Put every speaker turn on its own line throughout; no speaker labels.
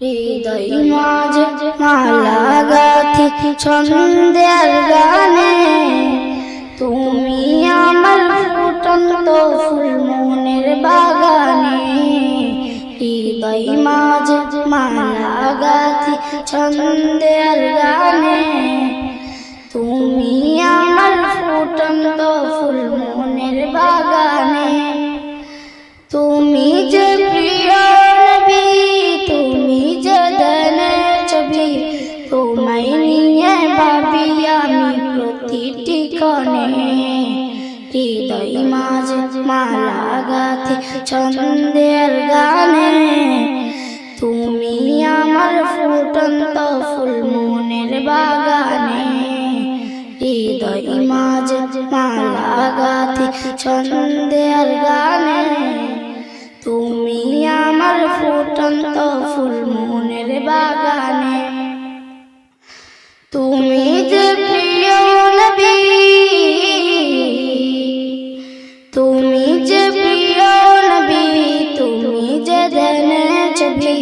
হৃদয় মাঝে মালা গাথি ছন্দের গানে, তুমি আমার ফুটন্ত ফুল মনের বাগানে। হৃদয় মাঝে মালা গাথি ছন্দের গানে, তুমি আমার ফুটন্ত ফুল মনের বাগানে। তুমি যে প্রিয় নবী, তুমি যে দেনের ছবি, তোমায় নিয়ে ভাবি আমি প্রতিটি ক্ষণে। হৃদয় মাঝে মালা গাথি ছন্দের গানে, তুমি আমার ফুটন্ত ফুল মনের বাগানে। হৃদয় মাঝে মালা গাথি ছন্দের গানে, তুমি আমার ফুটন্ত ফুল মনের বাগানে। তুমি যে প্রিয় নবী, তুমি যে প্রিয় নবী, তুমি যে দেনের ছবি,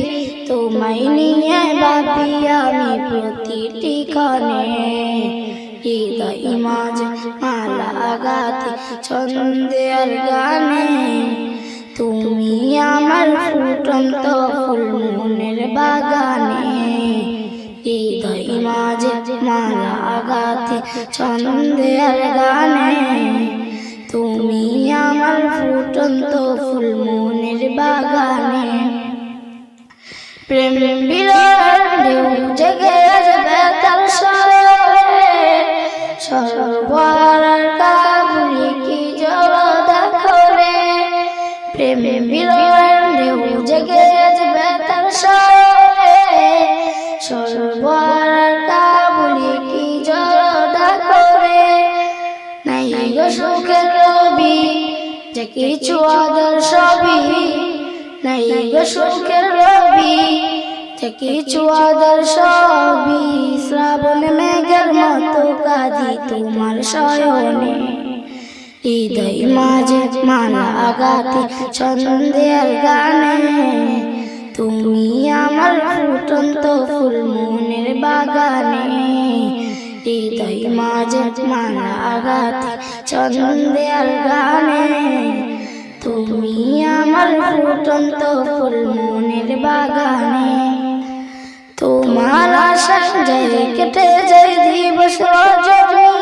তোমায় নিয়ে ভাবি আমি প্রতিটি ক্ষণে। হৃদয় মাঝে মালা গাথি ছন্দের গানে, তুমি আমার ফুটন্ত ফুল মনের বাগানে। হৃদয় মাঝে মালা গাথি ছন্দের গানে, তুমি আমার ফুটন্ত ফুল মনের বাগানে। প্রেম বিরহ ঢেউ জেগে যাবে তার স্বরে, সরোবরের কাবুলি কি জল দেখো রে। প্রেম বিরহ ঢেউ জেগে যাবে তার স্বরে, সরোবরের কাবুলি কি জল দেখো রে। নাই গো সুখের রবি যে কিছু আদর্শ ছবি, নাই গো সুখের রবি যে কিছু আদর্শ ছবি। শ্রাবণ মেঘের মতো কাঁদি তোমার শয়নে। হৃদয় মাঝে মালা গাথি ছন্দের গানে, তুমি আমার ফুটন্ত ফুল মনের বাগানে। হৃদয় মাঝে মালা গাথি ছন্দের গানে, তুমি আমার ফুটন্ত ফুল মনের বাগানে। তোমার আশায় যায় কেটে যায় দিবস রজনী,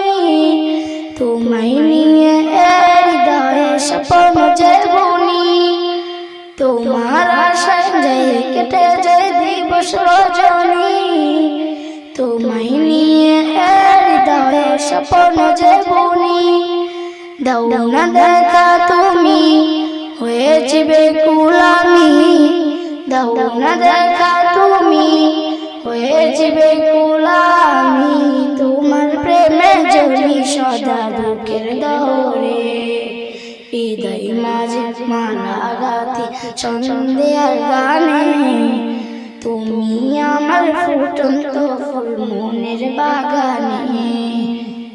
তোমায় নিয়ে হৃদয়ে স্বপ্ন যে বুনি। তোমার আশায় যায় কেটে যায় দিবস রজনী, তোমায় নিয়ে হৃদয়ে স্বপ্ন যে বুনি। দাও না দেখা তুমি হয়েছি বেকুল আমি, দাও না দেখা তুমি হয়েছি বেকুল আমি। তোমার প্রেমে জ্বলি সদা দুঃখের দরে। হৃদয় মাঝে মালা গাথি ছন্দের গানে, তুমি আমার ফুটন্ত ফুল মনের বাগানে।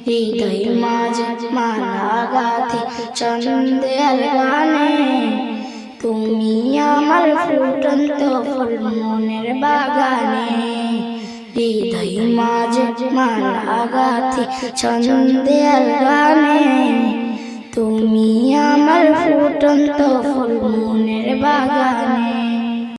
হৃদয় মাঝে মালা গাথি ছন্দের গানে, তুমি আমার ফুটন্ত ফুল মনের বাগানে। হৃদয় মাঝে মালা গাথি ছন্দের গানে, তুমি আমার ফুটন্ত ফুল মনের বাগানে।